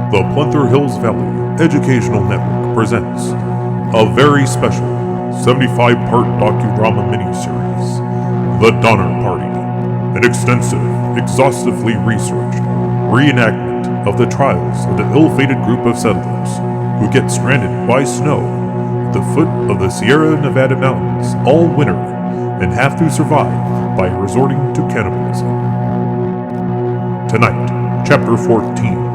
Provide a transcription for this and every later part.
The Plunther Hills Valley Educational Network presents a very special 75-part docudrama miniseries, The Donner Party, an extensive, exhaustively researched reenactment of the trials of the ill-fated group of settlers who get stranded by snow at the foot of the Sierra Nevada mountains all winter and have to survive by resorting to cannibalism. Tonight, Chapter 14,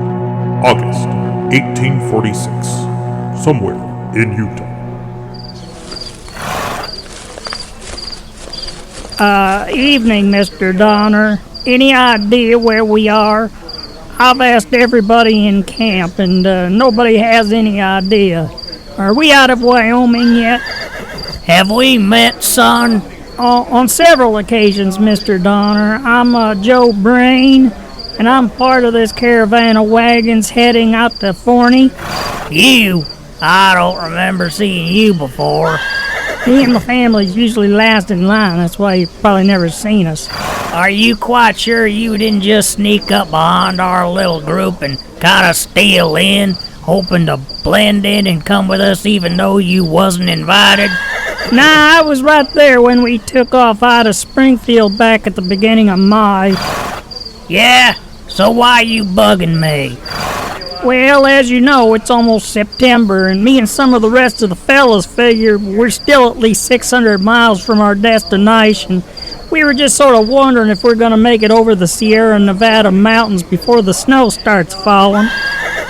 August 1846, somewhere in Utah. Evening, Mr. Donner. Any idea where we are? I've asked everybody in camp, and nobody has any idea. Are we out of Wyoming yet? Have we met, son? On several occasions, Mr. Donner. I'm Joe Brain, and I'm part of this caravan of wagons heading out to Forney. You? I don't remember seeing you before. Me and the family's usually last in line. That's why you've probably never seen us. Are you quite sure you didn't just sneak up behind our little group and kind of steal in, hoping to blend in and come with us even though you wasn't invited? Nah, I was right there when we took off out of Springfield back at the beginning of May. Yeah? So why you bugging me? Well, as you know, it's almost September, and me and some of the rest of the fellas figure we're still at least 600 miles from our destination. We were just sort of wondering if we're going to make it over the Sierra Nevada mountains before the snow starts falling.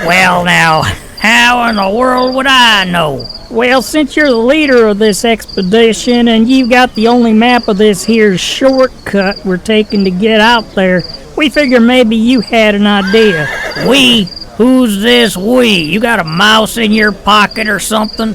Well, now, how in the world would I know? Well, since you're the leader of this expedition, and you've got the only map of this here shortcut we're taking to get out there, we figure maybe you had an idea. We? Who's this we? You got a mouse in your pocket or something?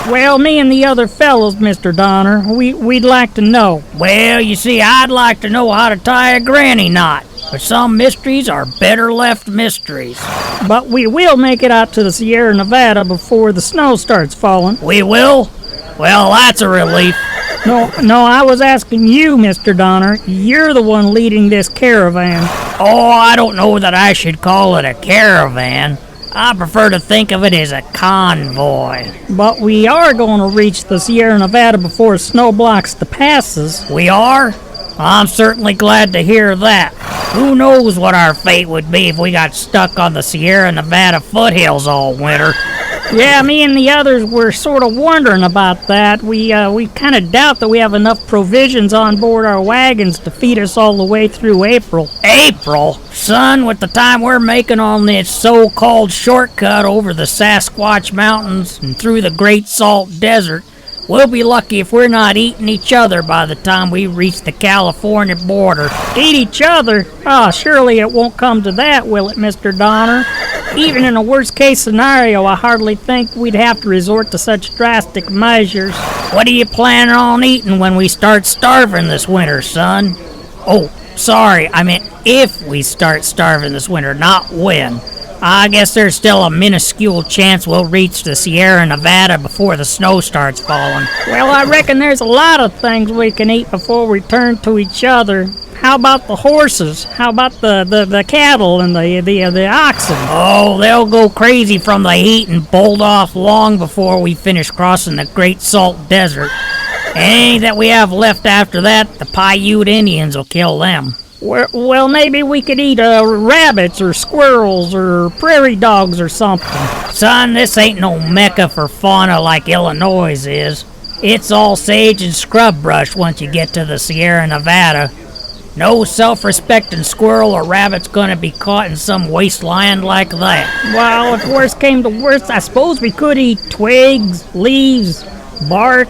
Well, me and the other fellows, Mr. Donner, we'd like to know. Well, you see, I'd like to know how to tie a granny knot, but some mysteries are better left mysteries. But we will make it out to the Sierra Nevada before the snow starts falling. We will? Well, that's a relief. No, I was asking you, Mr. Donner. You're the one leading this caravan. Oh, I don't know that I should call it a caravan. I prefer to think of it as a convoy. But we are going to reach the Sierra Nevada before snow blocks the passes. We are? I'm certainly glad to hear that. Who knows what our fate would be if we got stuck on the Sierra Nevada foothills all winter. Yeah, me and the others were sort of wondering about that. We kind of doubt that we have enough provisions on board our wagons to feed us all the way through April. April? Son, with the time we're making on this so-called shortcut over the Sasquatch Mountains and through the Great Salt Desert, we'll be lucky if we're not eating each other by the time we reach the California border. Eat each other? Surely it won't come to that, will it, Mr. Donner? Even in a worst-case scenario, I hardly think we'd have to resort to such drastic measures. What are you planning on eating when we start starving this winter, son? Oh, sorry, I meant if we start starving this winter, not when. I guess there's still a minuscule chance we'll reach the Sierra Nevada before the snow starts falling. Well, I reckon there's a lot of things we can eat before we turn to each other. How about the horses? How about the cattle and the oxen? Oh, they'll go crazy from the heat and bolt off long before we finish crossing the Great Salt Desert. Any that we have left after that, the Paiute Indians will kill them. Well, maybe we could eat rabbits or squirrels or prairie dogs or something. Son, this ain't no mecca for fauna like Illinois is. It's all sage and scrub brush once you get to the Sierra Nevada. No self-respecting squirrel or rabbit's gonna be caught in some wasteland like that. Well, if worst came to worst, I suppose we could eat twigs, leaves, bark.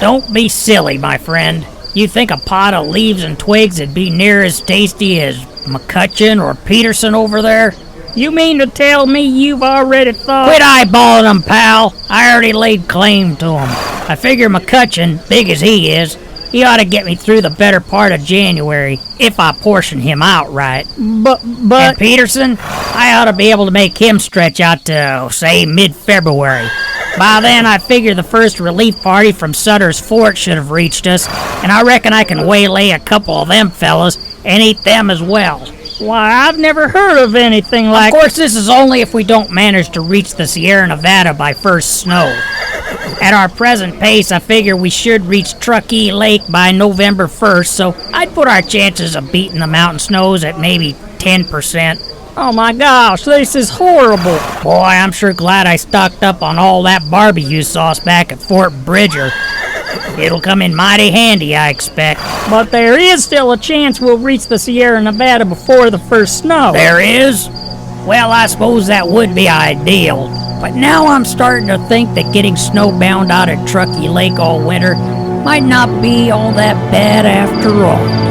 Don't be silly, my friend. You think a pot of leaves and twigs would be near as tasty as McCutcheon or Peterson over there? You mean to tell me you've already thought... Quit eyeballing them, pal. I already laid claim to them. I figure McCutcheon, big as he is, he ought to get me through the better part of January, if I portion him out right. But... And Peterson, I ought to be able to make him stretch out to, say, mid-February. By then, I figure the first relief party from Sutter's Fort should have reached us, and I reckon I can waylay a couple of them fellas and eat them as well. Why, I've never heard of anything like... Of course, this is only if we don't manage to reach the Sierra Nevada by first snow. At our present pace, I figure we should reach Truckee Lake by November 1st, so I'd put our chances of beating the mountain snows at maybe 10%. Oh my gosh, this is horrible. Boy, I'm sure glad I stocked up on all that barbecue sauce back at Fort Bridger. It'll come in mighty handy, I expect. But there is still a chance we'll reach the Sierra Nevada before the first snow. There is? Well, I suppose that would be ideal. But now I'm starting to think that getting snowbound out at Truckee Lake all winter might not be all that bad after all.